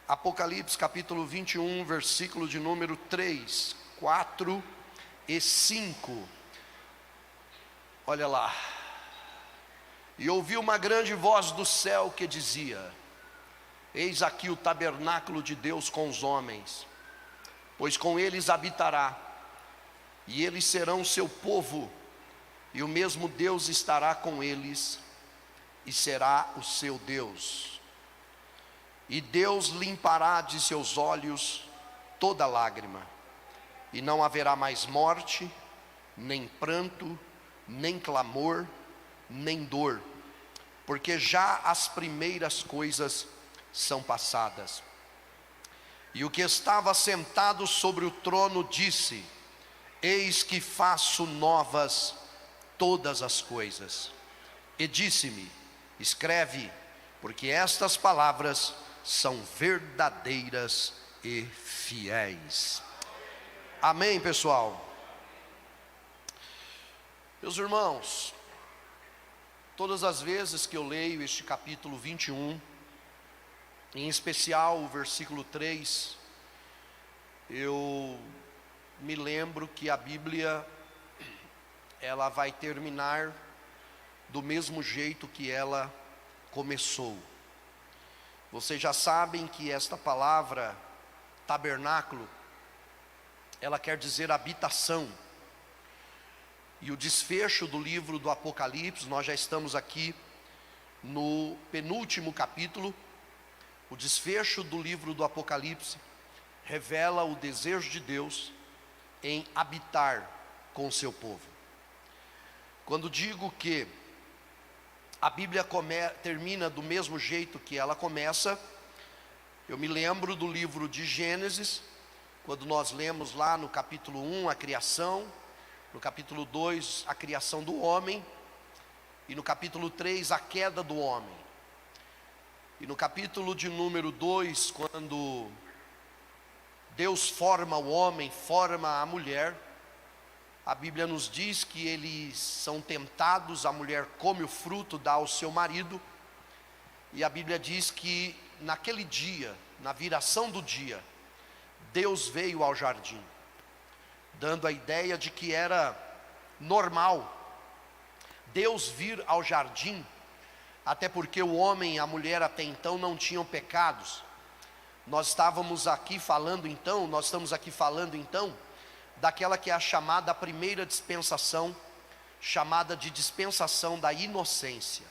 Apocalipse capítulo 21, versículo de número 3, 4 e 5. Olha lá. E ouvi uma grande voz do céu que dizia: eis aqui o tabernáculo de Deus com os homens, pois com eles habitará, e eles serão seu povo, e o mesmo Deus estará com eles, e será o seu Deus. E Deus limpará de seus olhos toda lágrima, e não haverá mais morte, nem pranto, nem clamor, nem dor, porque já as primeiras coisas são passadas. E o que estava sentado sobre o trono disse: eis que faço novas todas as coisas. E disse-me: escreve, porque estas palavras são verdadeiras e fiéis. Amém, pessoal? Meus irmãos, todas as vezes que eu leio este capítulo 21, em especial o versículo 3, eu me lembro que a Bíblia, ela vai terminar do mesmo jeito que ela começou. Vocês já sabem que esta palavra, tabernáculo, ela quer dizer habitação. E o desfecho do livro do Apocalipse, nós já estamos aqui no penúltimo capítulo. O desfecho do livro do Apocalipse revela o desejo de Deus em habitar com o seu povo. Quando digo que a Bíblia termina do mesmo jeito que ela começa, eu me lembro do livro de Gênesis, quando nós lemos lá no capítulo 1 a criação, no capítulo 2 a criação do homem, e no capítulo 3 a queda do homem. E no capítulo de número 2, quando Deus forma o homem, forma a mulher, a Bíblia nos diz que eles são tentados, a mulher come o fruto, dá ao seu marido, e a Bíblia diz que naquele dia, na viração do dia, Deus veio ao jardim, dando a ideia de que era normal Deus vir ao jardim, até porque o homem e a mulher até então não tinham pecados. Nós estamos aqui falando então daquela que é a chamada primeira dispensação, chamada de dispensação da inocência.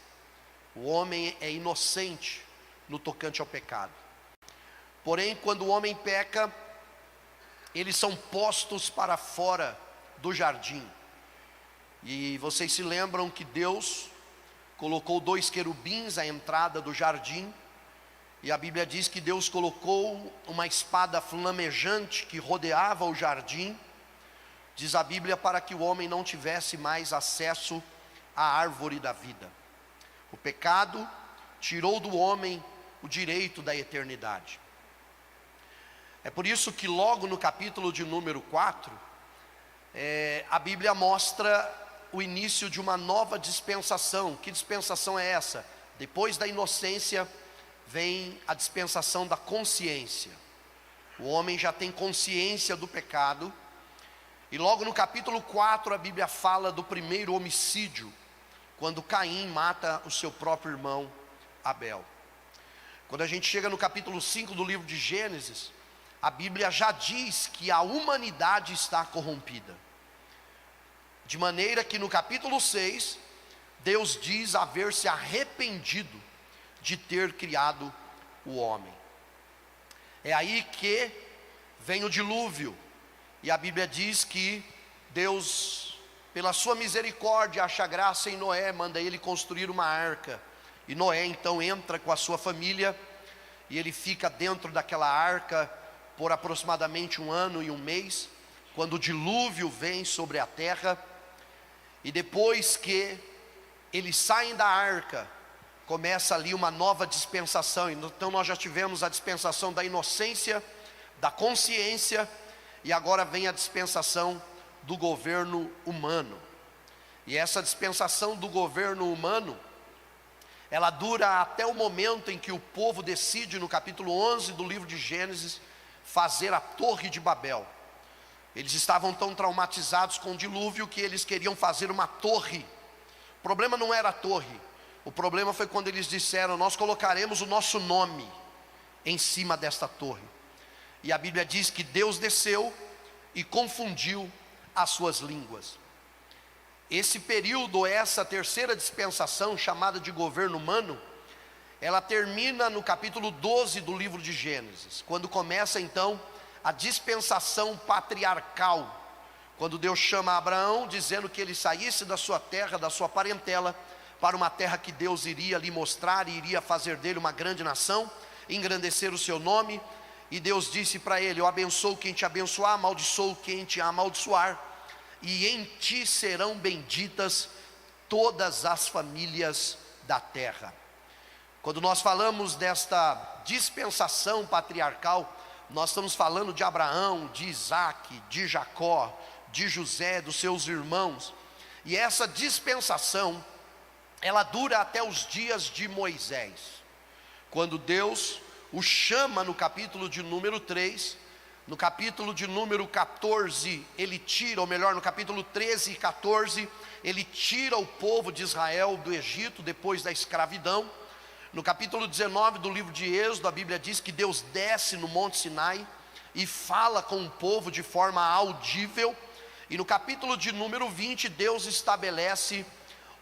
O homem é inocente no tocante ao pecado. Porém, quando o homem peca, eles são postos para fora do jardim. E vocês se lembram que Deus colocou 2 querubins à entrada do jardim, e a Bíblia diz que Deus colocou uma espada flamejante que rodeava o jardim, diz a Bíblia, para que o homem não tivesse mais acesso à árvore da vida. O pecado tirou do homem o direito da eternidade. É por isso que logo no capítulo de número 4, a Bíblia mostra o início de uma nova dispensação. Que dispensação é essa? Depois da inocência vem a dispensação da consciência. O homem já tem consciência do pecado. E logo no capítulo 4 a Bíblia fala do primeiro homicídio, quando Caim mata o seu próprio irmão Abel. Quando a gente chega no capítulo 5 do livro de Gênesis, a Bíblia já diz que a humanidade está corrompida. De maneira que no capítulo 6, Deus diz haver se arrependido de ter criado o homem. É aí que vem o dilúvio. E a Bíblia diz que Deus, pela sua misericórdia, acha graça em Noé, manda ele construir uma arca. E Noé então entra com a sua família, e ele fica dentro daquela arca por aproximadamente 1 ano e 1 mês, quando o dilúvio vem sobre a terra. E depois que eles saem da arca, começa ali uma nova dispensação. Então nós já tivemos a dispensação da inocência, da consciência, e agora vem a dispensação do governo humano. E essa dispensação do governo humano, ela dura até o momento em que o povo decide, no capítulo 11 do livro de Gênesis, fazer a Torre de Babel. Eles estavam tão traumatizados com o dilúvio que eles queriam fazer uma torre. O problema não era a torre, o problema foi quando eles disseram: nós colocaremos o nosso nome em cima desta torre. E a Bíblia diz que Deus desceu e confundiu as suas línguas. Esse período, essa terceira dispensação, chamada de governo humano, ela termina no capítulo 12 do livro de Gênesis, quando começa então a dispensação patriarcal, quando Deus chama Abraão, dizendo que ele saísse da sua terra, da sua parentela, para uma terra que Deus iria lhe mostrar e iria fazer dele uma grande nação, engrandecer o seu nome. E Deus disse para ele: eu abençoo quem te abençoar, amaldiçoo quem te amaldiçoar, e em ti serão benditas todas as famílias da terra. Quando nós falamos desta dispensação patriarcal, nós estamos falando de Abraão, de Isaac, de Jacó, de José, dos seus irmãos. E essa dispensação, ela dura até os dias de Moisés, quando Deus o chama no capítulo de número 3, no capítulo de número 14, ele tira, ou melhor, no capítulo 13 e 14, ele tira o povo de Israel do Egito, depois da escravidão. No capítulo 19 do livro de Êxodo, a Bíblia diz que Deus desce no Monte Sinai e fala com o povo de forma audível. E no capítulo de número 20, Deus estabelece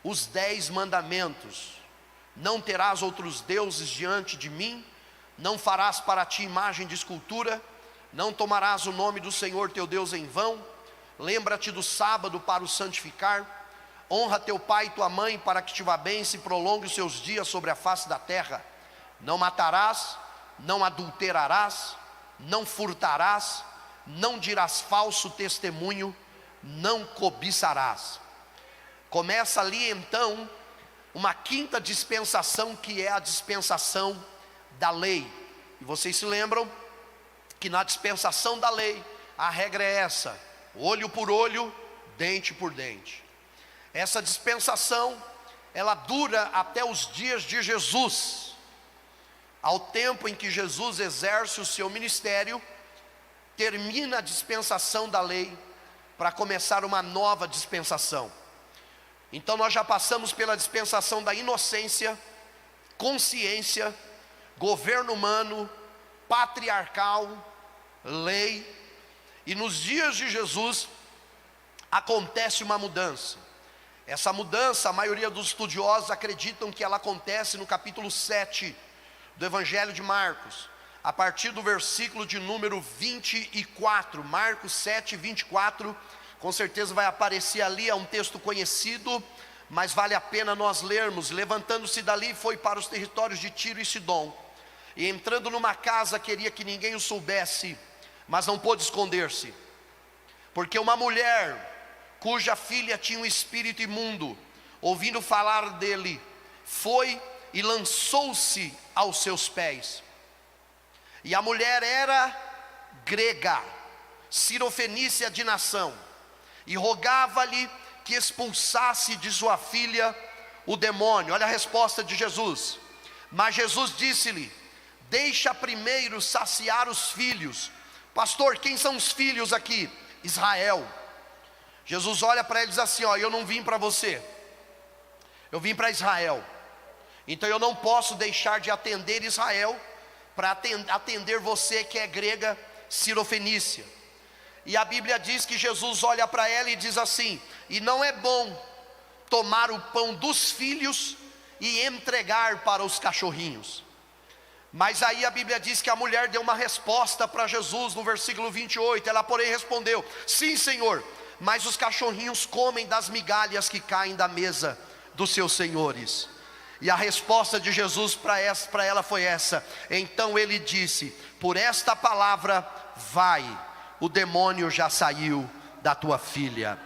os 10 mandamentos: não terás outros deuses diante de mim, não farás para ti imagem de escultura, não tomarás o nome do Senhor teu Deus em vão, lembra-te do sábado para o santificar, honra teu pai e tua mãe para que te vá bem e se prolongue os seus dias sobre a face da terra. Não matarás, não adulterarás, não furtarás, não dirás falso testemunho, não cobiçarás. Começa ali então uma quinta dispensação, que é a dispensação da lei. E vocês se lembram que na dispensação da lei, a regra é essa: olho por olho, dente por dente. Essa dispensação, ela dura até os dias de Jesus. Ao tempo em que Jesus exerce o seu ministério, termina a dispensação da lei, para começar uma nova dispensação. Então nós já passamos pela dispensação da inocência, consciência, governo humano, patriarcal, lei. E nos dias de Jesus acontece uma mudança. Essa mudança, a maioria dos estudiosos acreditam que ela acontece no capítulo 7 do Evangelho de Marcos, a partir do versículo de número 24, Marcos 7, 24, com certeza vai aparecer ali, é um texto conhecido, mas vale a pena nós lermos. Levantando-se dali, foi para os territórios de Tiro e Sidom, e entrando numa casa, queria que ninguém o soubesse, mas não pôde esconder-se, porque uma mulher, cuja filha tinha um espírito imundo, ouvindo falar dele, foi e lançou-se aos seus pés. E a mulher era grega, cirofenícia de nação, e rogava-lhe que expulsasse de sua filha o demônio. Olha a resposta de Jesus. Mas Jesus disse-lhe: deixa primeiro saciar os filhos. Pastor, quem são os filhos aqui? Israel. Jesus olha para ele e diz assim: ó, eu não vim para você, eu vim para Israel. Então eu não posso deixar de atender Israel para atender você que é grega, cirofenícia. E a Bíblia diz que Jesus olha para ela e diz assim: e não é bom tomar o pão dos filhos e entregar para os cachorrinhos. Mas aí a Bíblia diz que a mulher deu uma resposta para Jesus no versículo 28. Ela porém respondeu: sim, Senhor, mas os cachorrinhos comem das migalhas que caem da mesa dos seus senhores. E a resposta de Jesus para ela foi essa. Então ele disse: por esta palavra vai, o demônio já saiu da tua filha.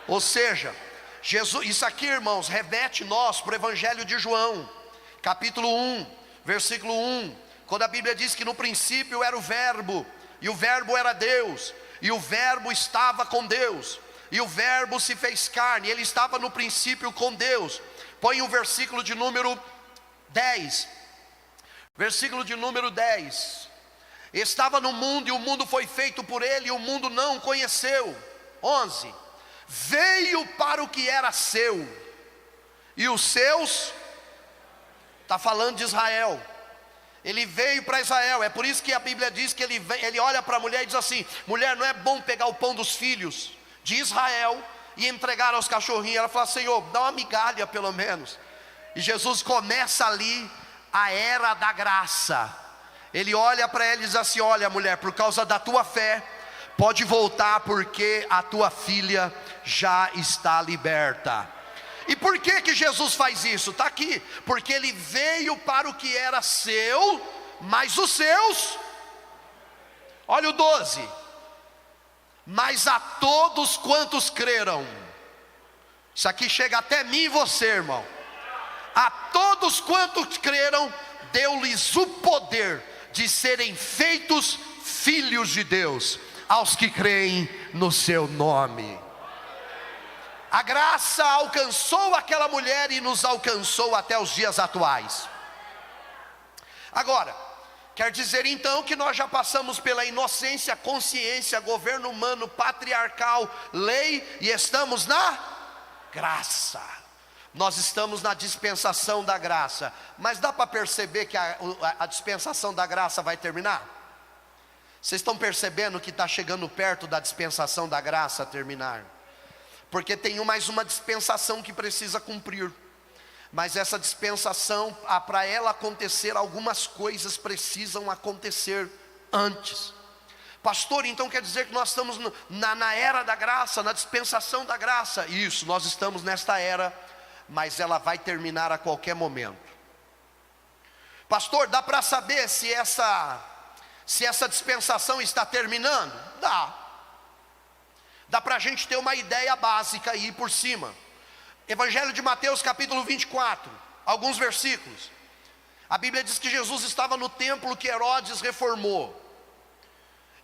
Ou seja, Jesus, isso aqui, irmãos, remete nós para o Evangelho de João, capítulo 1, versículo 1, quando a Bíblia diz que no princípio era o verbo, e o verbo era Deus, e o verbo estava com Deus, e o verbo se fez carne, ele estava no princípio com Deus. Põe o versículo de número 10, versículo de número 10. Estava no mundo e o mundo foi feito por ele e o mundo não o conheceu. 11, veio para o que era seu e os seus, está falando de Israel, ele veio para Israel. É por isso que a Bíblia diz que ele olha para a mulher e diz assim: mulher, não é bom pegar o pão dos filhos de Israel e entregar aos cachorrinhos. Ela fala: Senhor, dá uma migalha pelo menos. E Jesus começa ali a era da graça. Ele olha para ela e diz assim: olha, mulher, por causa da tua fé, pode voltar, porque a tua filha já está liberta. E por que Jesus faz isso? Está aqui: porque ele veio para o que era seu, mas os seus, olha o 12, mas a todos quantos creram. Isso aqui chega até mim e você, irmão. A todos quantos creram, deu-lhes o poder de serem feitos filhos de Deus, aos que creem no seu nome. A graça alcançou aquela mulher e nos alcançou até os dias atuais. Agora, quer dizer então que nós já passamos pela inocência, consciência, governo humano, patriarcal, lei, e estamos na graça. Nós estamos na dispensação da graça. Mas dá para perceber que a dispensação da graça vai terminar? Vocês estão percebendo que está chegando perto da dispensação da graça terminar? Porque tem mais uma dispensação que precisa cumprir. Mas essa dispensação, para ela acontecer, algumas coisas precisam acontecer antes. Pastor, então quer dizer que nós estamos na era da graça, na dispensação da graça? Isso, nós estamos nesta era, mas ela vai terminar a qualquer momento. Pastor, dá para saber se essa dispensação está terminando? Dá para a gente ter uma ideia básica aí por cima. Evangelho de Mateus capítulo 24, alguns versículos. A Bíblia diz que Jesus estava no templo que Herodes reformou.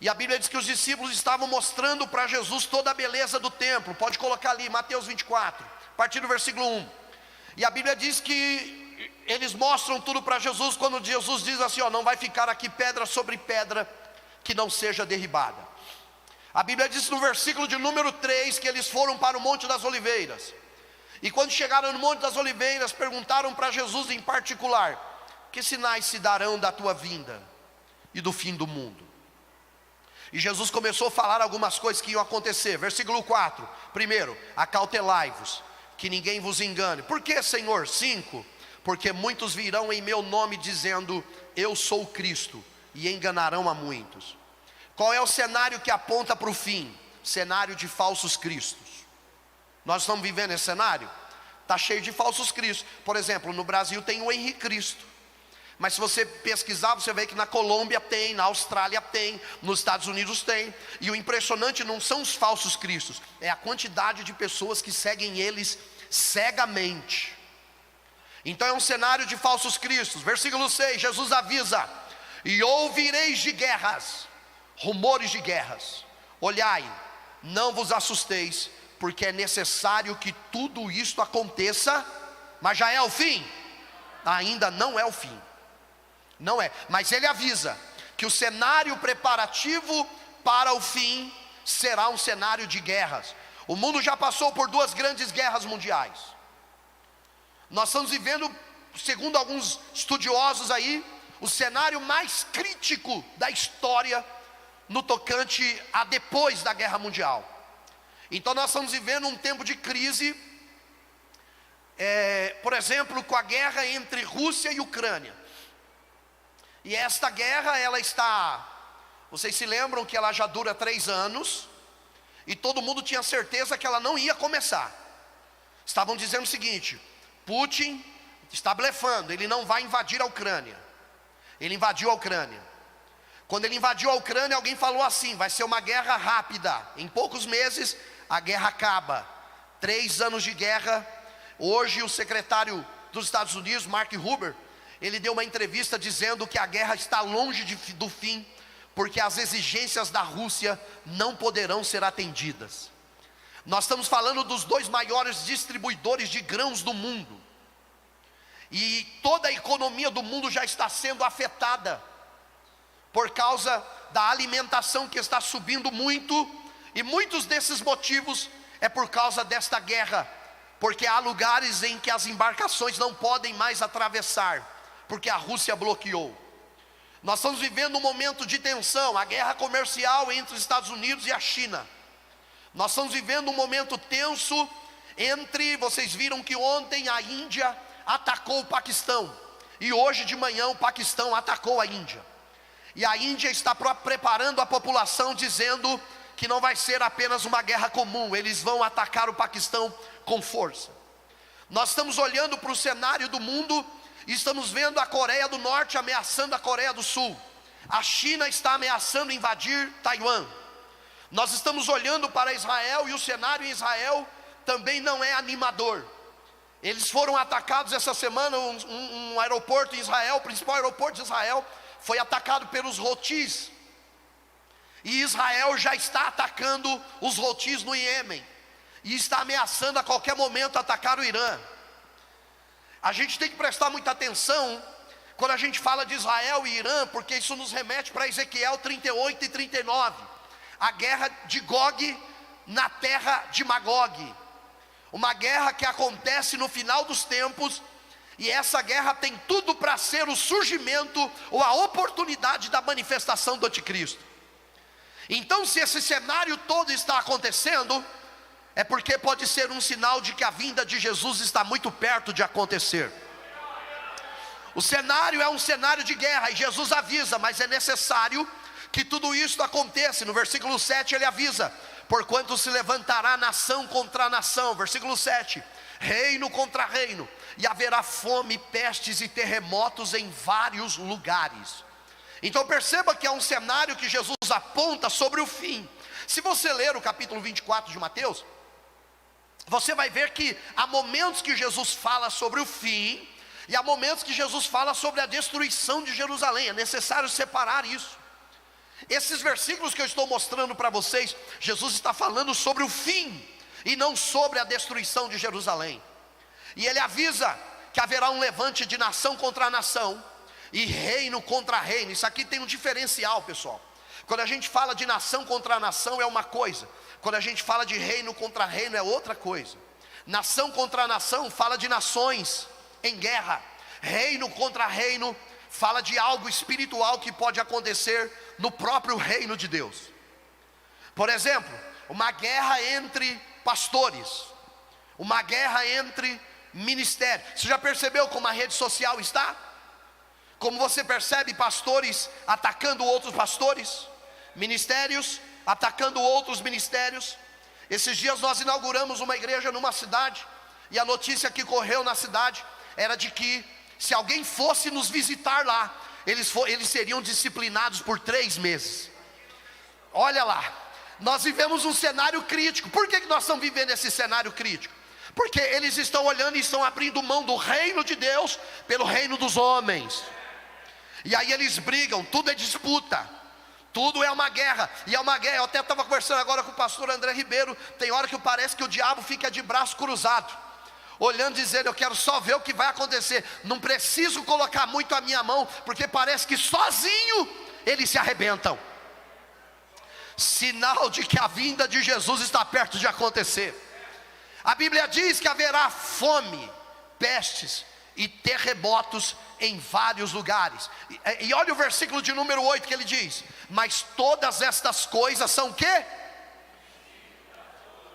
E a Bíblia diz que os discípulos estavam mostrando para Jesus toda a beleza do templo. Pode colocar ali, Mateus 24, a partir do versículo 1. E a Bíblia diz que eles mostram tudo para Jesus, quando Jesus diz assim: ó, não vai ficar aqui pedra sobre pedra que não seja derribada. A Bíblia diz no versículo de número 3 que eles foram para o Monte das Oliveiras. E quando chegaram no Monte das Oliveiras, perguntaram para Jesus em particular: que sinais se darão da tua vinda e do fim do mundo? E Jesus começou a falar algumas coisas que iam acontecer. Versículo 4, primeiro: acautelai-vos, que ninguém vos engane. Por que, Senhor? 5, porque muitos virão em meu nome dizendo: eu sou o Cristo, e enganarão a muitos. Qual é o cenário que aponta para o fim? Cenário de falsos cristos. Nós estamos vivendo esse cenário? Está cheio de falsos cristos. Por exemplo, no Brasil tem o Henrique Cristo. Mas se você pesquisar, você vê que na Colômbia tem, na Austrália tem, nos Estados Unidos tem. E o impressionante não são os falsos cristos, é a quantidade de pessoas que seguem eles cegamente. Então é um cenário de falsos cristos. Versículo 6, Jesus avisa: e ouvireis de guerras, rumores de guerras. Olhai, não vos assusteis, porque é necessário que tudo isto aconteça. Mas já é o fim? Ainda não é o fim. Não é, mas ele avisa que o cenário preparativo para o fim será um cenário de guerras. O mundo já passou por 2 grandes guerras mundiais. Nós estamos vivendo, segundo alguns estudiosos aí, o cenário mais crítico da história no tocante a depois da guerra mundial. Então nós estamos vivendo um tempo de crise, por exemplo, com a guerra entre Rússia e Ucrânia. E esta guerra, ela está, vocês se lembram que ela já dura 3 anos, e todo mundo tinha certeza que ela não ia começar. Estavam dizendo o seguinte: Putin está blefando, ele não vai invadir a Ucrânia. Ele invadiu a Ucrânia. Quando ele invadiu a Ucrânia, alguém falou assim: vai ser uma guerra rápida, em poucos meses a guerra acaba. 3 anos de guerra. Hoje o secretário dos Estados Unidos, Mark Huber, ele deu uma entrevista dizendo que a guerra está longe do fim, porque as exigências da Rússia não poderão ser atendidas. Nós estamos falando dos 2 maiores distribuidores de grãos do mundo. E toda a economia do mundo já está sendo afetada por causa da alimentação que está subindo muito, e muitos desses motivos é por causa desta guerra, porque há lugares em que as embarcações não podem mais atravessar, porque a Rússia bloqueou. Nós estamos vivendo um momento de tensão, a guerra comercial entre os Estados Unidos e a China. Nós estamos vivendo um momento tenso vocês viram que ontem a Índia atacou o Paquistão, e hoje de manhã o Paquistão atacou a Índia. E a Índia está preparando a população, dizendo que não vai ser apenas uma guerra comum, eles vão atacar o Paquistão com força. Nós estamos olhando para o cenário do mundo e estamos vendo a Coreia do Norte ameaçando a Coreia do Sul. A China está ameaçando invadir Taiwan. Nós estamos olhando para Israel, e o cenário em Israel também não é animador. Eles foram atacados essa semana, um aeroporto em Israel, o principal aeroporto de Israel, foi atacado pelos Houthis. E Israel já está atacando os Houthis no Iêmen, e está ameaçando a qualquer momento atacar o Irã. A gente tem que prestar muita atenção quando a gente fala de Israel e Irã, porque isso nos remete para Ezequiel 38 e 39, a guerra de Gog na terra de Magog. Uma guerra que acontece no final dos tempos, e essa guerra tem tudo para ser o surgimento ou a oportunidade da manifestação do anticristo. Então, se esse cenário todo está acontecendo, é porque pode ser um sinal de que a vinda de Jesus está muito perto de acontecer. O cenário é um cenário de guerra, e Jesus avisa, mas é necessário que tudo isso aconteça. No versículo 7 ele avisa: porquanto se levantará nação contra nação. Versículo 7, reino contra reino, e haverá fome, pestes e terremotos em vários lugares. Então perceba que é um cenário que Jesus aponta sobre o fim. Se você ler o capítulo 24 de Mateus, você vai ver que há momentos que Jesus fala sobre o fim, e há momentos que Jesus fala sobre a destruição de Jerusalém. É necessário separar isso. Esses versículos que eu estou mostrando para vocês, Jesus está falando sobre o fim, e não sobre a destruição de Jerusalém. E ele avisa que haverá um levante de nação contra nação, e reino contra reino. Isso aqui tem um diferencial, pessoal. Quando a gente fala de nação contra nação é uma coisa, quando a gente fala de reino contra reino é outra coisa. Nação contra nação fala de nações em guerra. Reino contra reino fala de algo espiritual que pode acontecer no próprio reino de Deus. Por exemplo, uma guerra entre pastores, uma guerra entre ministérios. Você já percebeu como a rede social está? Como você percebe pastores atacando outros pastores, ministérios atacando outros ministérios. Esses dias nós inauguramos uma igreja numa cidade, e a notícia que correu na cidade era de que se alguém fosse nos visitar lá, eles seriam disciplinados por 3 meses. Olha lá, nós vivemos um cenário crítico. Por que nós estamos vivendo esse cenário crítico? Porque eles estão olhando e estão abrindo mão do reino de Deus pelo reino dos homens. E aí eles brigam, tudo é disputa, tudo é uma guerra. E é uma guerra, eu até estava conversando agora com o pastor André Ribeiro. Tem hora que parece que o diabo fica de braço cruzado, olhando e dizendo: eu quero só ver o que vai acontecer, não preciso colocar muito a minha mão, porque parece que sozinho eles se arrebentam. Sinal de que a vinda de Jesus está perto de acontecer. A Bíblia diz que haverá fome, pestes e terremotos em vários lugares. E olha o versículo de número 8 que ele diz: mas todas estas coisas são o quê?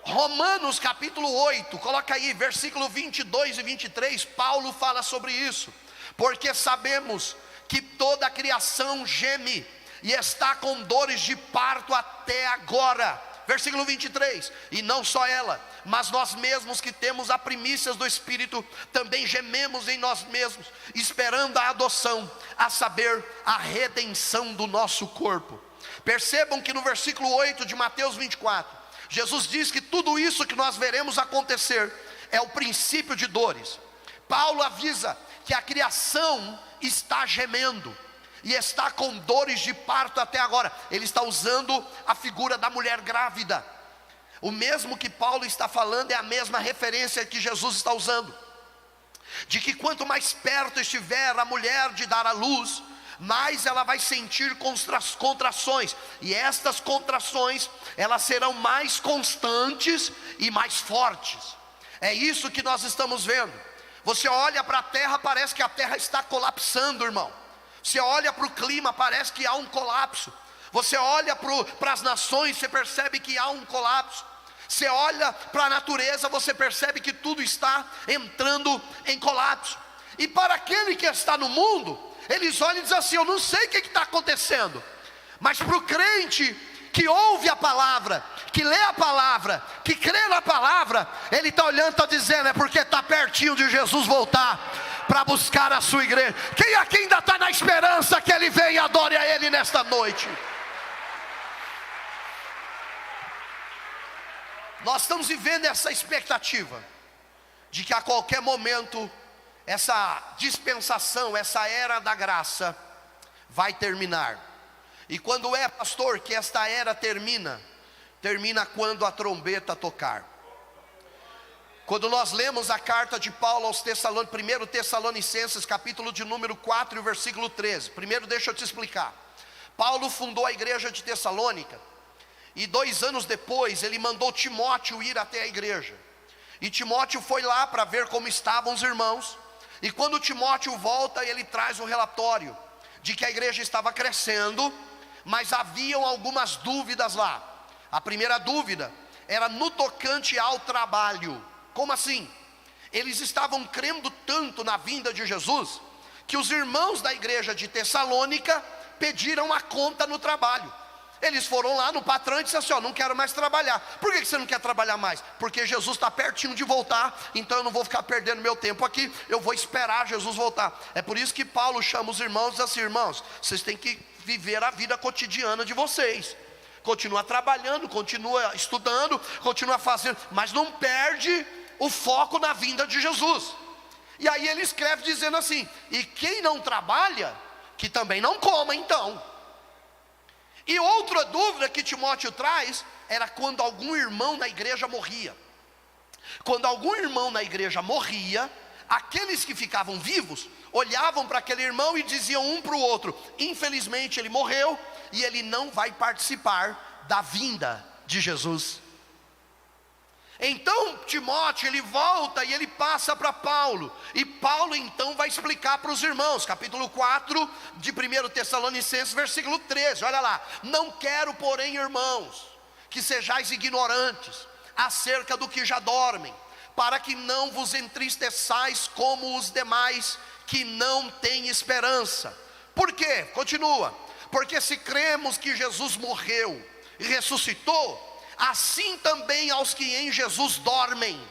Romanos capítulo 8, coloca aí, versículo 22 e 23, Paulo fala sobre isso. Porque sabemos que toda a criação geme e está com dores de parto até agora. Versículo 23, e não só ela, mas nós mesmos que temos a primícias do Espírito, também gememos em nós mesmos, esperando a adoção, a saber, a redenção do nosso corpo. Percebam que no versículo 8 de Mateus 24, Jesus diz que tudo isso que nós veremos acontecer é o princípio de dores. Paulo avisa que a criação está gemendo e está com dores de parto até agora. Ele está usando a figura da mulher grávida. O mesmo que Paulo está falando é a mesma referência que Jesus está usando. de que quanto mais perto estiver a mulher de dar à luz, mais ela vai sentir contrações, e estas contrações, elas serão mais constantes e mais fortes. É isso que nós estamos vendo. Você olha para a terra, parece que a terra está colapsando, irmão. Você olha para o clima, parece que há um colapso. Você olha para as nações, você percebe que há um colapso. Você olha para a natureza, você percebe que tudo está entrando em colapso. E para aquele que está no mundo, eles olham e dizem assim: eu não sei o que está acontecendo. Mas para o crente que ouve a palavra, que lê a palavra, que crê na palavra, ele está olhando e está dizendo: é porque está pertinho de Jesus voltar para buscar a sua igreja. Quem aqui ainda está na esperança que ele venha e adore a ele nesta noite? Nós estamos vivendo essa expectativa de que a qualquer momento essa dispensação, essa era da graça vai terminar. E quando é, pastor, que esta era termina? Termina quando a trombeta tocar. Quando nós lemos a carta de Paulo aos 1 Tessalonicenses, capítulo de número 4 e o versículo 13. Primeiro deixa eu te explicar. Paulo fundou a igreja de Tessalônica, e 2 anos depois ele mandou Timóteo ir até a igreja. E Timóteo foi lá para ver como estavam os irmãos. E quando Timóteo volta, ele traz um relatório de que a igreja estava crescendo, mas haviam algumas dúvidas lá. A primeira dúvida era no tocante ao trabalho. Como assim? Eles estavam crendo tanto na vinda de Jesus, que os irmãos da igreja de Tessalônica pediram a conta no trabalho. Eles foram lá no patrão e disseram assim: ó, não quero mais trabalhar. Por que você não quer trabalhar mais? Porque Jesus está pertinho de voltar, então eu não vou ficar perdendo meu tempo aqui, eu vou esperar Jesus voltar. É por isso que Paulo chama os irmãos e diz assim: irmãos, vocês têm que viver a vida cotidiana de vocês. Continua trabalhando, continua estudando, continua fazendo, mas não perde o foco na vinda de Jesus. E aí ele escreve dizendo assim: e quem não trabalha, que também não coma então. E outra dúvida que Timóteo traz era quando algum irmão na igreja morria. Quando algum irmão na igreja morria, aqueles que ficavam vivos olhavam para aquele irmão e diziam um para o outro: infelizmente ele morreu e ele não vai participar da vinda de Jesus. Então Timóteo, ele volta e ele passa para Paulo, e Paulo então vai explicar para os irmãos, capítulo 4 de 1 Tessalonicenses, versículo 13, olha lá: não quero, porém, irmãos, que sejais ignorantes acerca do que já dormem, para que não vos entristeçais como os demais que não têm esperança. Por quê? Continua: porque se cremos que Jesus morreu e ressuscitou, assim também aos que em Jesus dormem,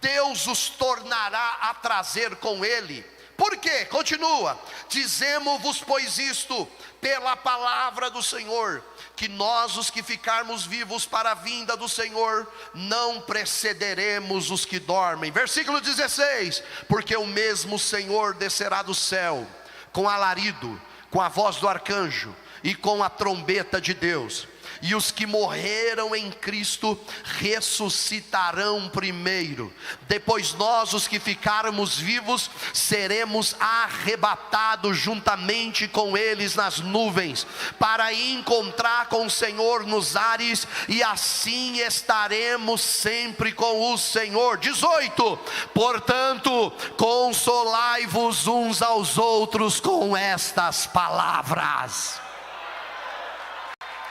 Deus os tornará a trazer com ele. Por quê? Continua: dizemos-vos, pois, isto pela palavra do Senhor, que nós, os que ficarmos vivos para a vinda do Senhor, não precederemos os que dormem. Versículo 16: porque o mesmo Senhor descerá do céu com alarido, com a voz do arcanjo e com a trombeta de Deus, e os que morreram em Cristo ressuscitarão primeiro. Depois nós, os que ficarmos vivos, seremos arrebatados juntamente com eles nas nuvens, para encontrar com o Senhor nos ares, e assim estaremos sempre com o Senhor. 18: portanto, consolai-vos uns aos outros com estas palavras.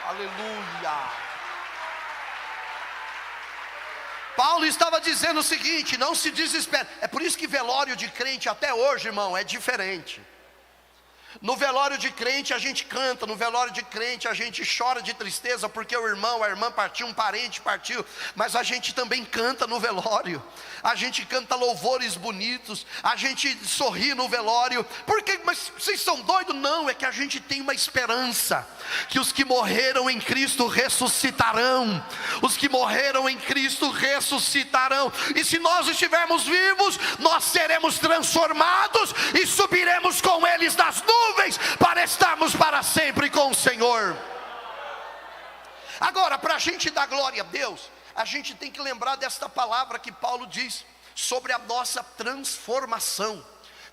Aleluia. Paulo estava dizendo o seguinte: não se desespere. É por isso que velório de crente até hoje, irmão, é diferente. No velório de crente a gente canta, no velório de crente a gente chora de tristeza porque o irmão, a irmã partiu, um parente partiu, mas a gente também canta no velório, a gente canta louvores bonitos, a gente sorri no velório. Por quê? Mas vocês são doidos? Não, é que a gente tem uma esperança, que os que morreram em Cristo ressuscitarão, os que morreram em Cristo ressuscitarão, e se nós estivermos vivos, nós seremos transformados e subiremos com eles nas nuvens, para estarmos para sempre com o Senhor. Agora, para a gente dar glória a Deus, a gente tem que lembrar desta palavra que Paulo diz: sobre a nossa transformação.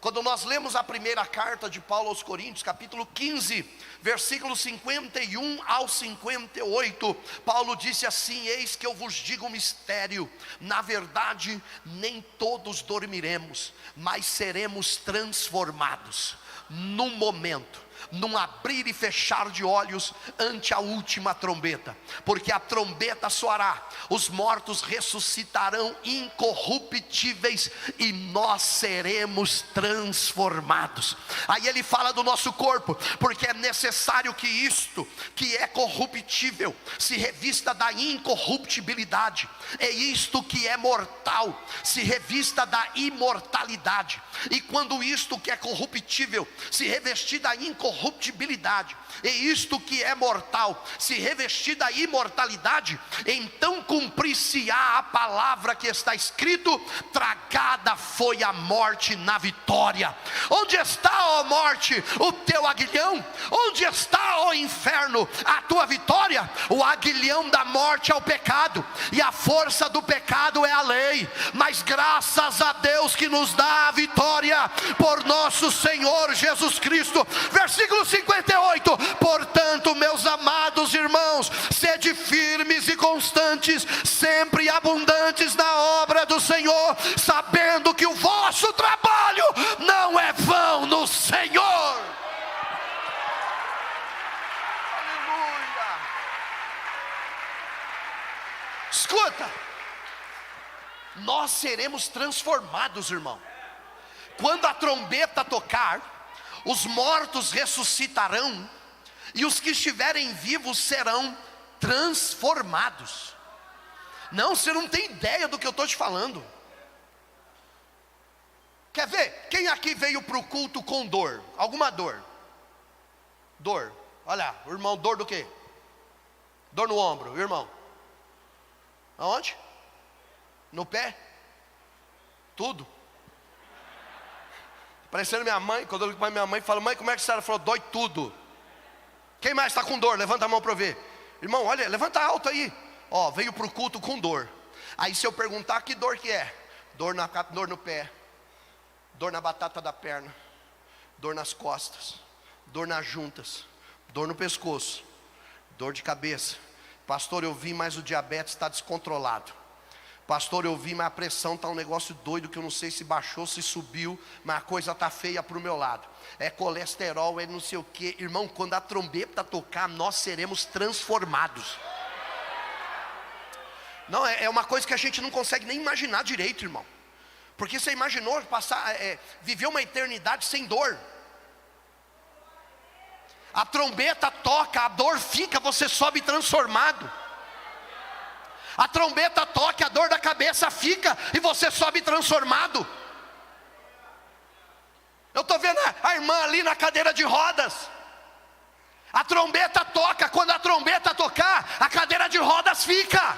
Quando nós lemos a primeira carta de Paulo aos Coríntios, capítulo 15, versículos 51 ao 58, Paulo disse assim: eis que eu vos digo um mistério, na verdade nem todos dormiremos, mas seremos transformados, num momento, num abrir e fechar de olhos, ante a última trombeta. Porque a trombeta soará, os mortos ressuscitarão incorruptíveis, e nós seremos transformados. Aí ele fala do nosso corpo, porque é necessário que isto, que é corruptível, se revista da incorruptibilidade, é isto que é mortal, se revista da imortalidade. E quando isto que é corruptível se revestir da incorruptibilidade, e isto que é mortal se revestir da imortalidade, então cumprir-se-á a palavra que está escrito: tragada foi a morte na vitória. Onde está, ó morte, o teu aguilhão? Onde está, ó inferno, a tua vitória? O aguilhão da morte é o pecado, e a força do pecado é a lei, mas graças a Deus que nos dá a vitória por nosso Senhor Jesus Cristo. Versículo 58, portanto, meus amados irmãos, sede firmes e constantes, sempre abundantes na obra do Senhor, sabendo que o vosso trabalho não é vão no Senhor. Aleluia. Escuta, nós seremos transformados, irmão. Quando a trombeta tocar, os mortos ressuscitarão, e os que estiverem vivos serão transformados. Não, você não tem ideia do que eu estou te falando. Quer ver? Quem aqui veio para o culto com dor? Alguma dor? Dor. Olha, o irmão, dor do quê? Dor no ombro, o irmão. Aonde? No pé? Tudo. Parecendo minha mãe, quando eu ligo para minha mãe, falo: mãe, como é que você está? Ela falou: dói tudo. Quem mais está com dor? Levanta a mão para eu ver. Irmão, olha, levanta alto aí. Ó, veio para o culto com dor. Aí se eu perguntar que dor que é? Dor no pé, dor na batata da perna, dor nas costas, dor nas juntas, dor no pescoço, dor de cabeça. Pastor, eu vi, mas o diabetes está descontrolado. Pastor, eu vi, mas a pressão está um negócio doido, que eu não sei se baixou, se subiu, mas a coisa está feia para o meu lado. É colesterol, é não sei o que. Irmão, quando a trombeta tocar, nós seremos transformados. Não, é uma coisa que a gente não consegue nem imaginar direito, irmão. Porque você imaginou viver uma eternidade sem dor? A trombeta toca, a dor fica, você sobe transformado. A trombeta toca, a dor da cabeça fica, e você sobe transformado. Eu estou vendo a irmã ali na cadeira de rodas. A trombeta toca, quando a trombeta tocar, a cadeira de rodas fica.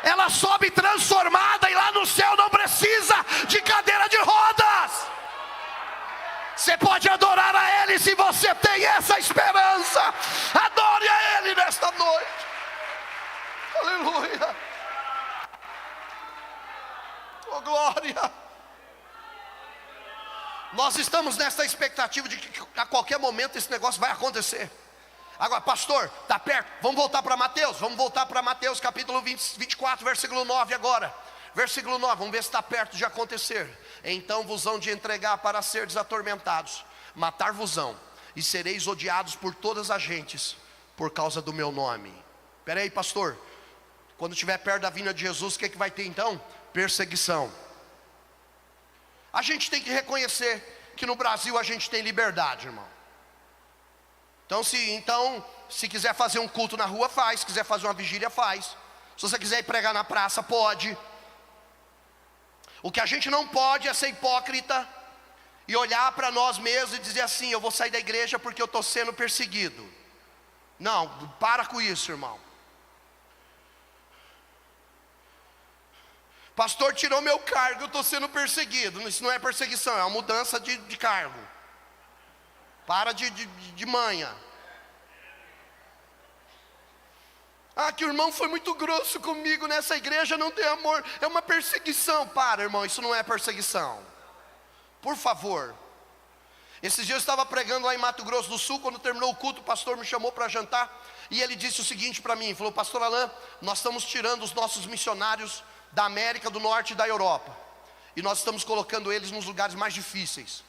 Ela sobe transformada, e lá no céu não precisa de cadeira de rodas. Você pode adorar a Ele se você tem essa esperança. Adore a Ele nesta noite. Aleluia. Oh glória. Nós estamos nessa expectativa de que a qualquer momento esse negócio vai acontecer. Agora, pastor, está perto? Vamos voltar para Mateus. Vamos voltar para Mateus capítulo 24, versículo 9 agora. Versículo 9, vamos ver se está perto de acontecer. Então vos hão de entregar para seres atormentados, matar-vos-ão, e sereis odiados por todas as gentes, por causa do meu nome. Espera aí, pastor. Quando estiver perto da vinda de Jesus, o que vai ter então? Perseguição. A gente tem que reconhecer que no Brasil a gente tem liberdade, irmão. Então se quiser fazer um culto na rua, faz. Se quiser fazer uma vigília, faz. Se você quiser ir pregar na praça, pode. O que a gente não pode é ser hipócrita e olhar para nós mesmos e dizer assim: eu vou sair da igreja porque eu estou sendo perseguido. Não, para com isso, irmão. Pastor tirou meu cargo, eu estou sendo perseguido. Isso não é perseguição, é uma mudança de cargo. Para de manha. Ah, que o irmão foi muito grosso comigo nessa igreja, não tem amor, é uma perseguição. Para, irmão, isso não é perseguição. Por favor. Esses dias eu estava pregando lá em Mato Grosso do Sul. Quando terminou o culto, o pastor me chamou para jantar. E ele disse o seguinte para mim, falou: pastor Alain, nós estamos tirando os nossos missionários da América do Norte e da Europa, e nós estamos colocando eles nos lugares mais difíceis.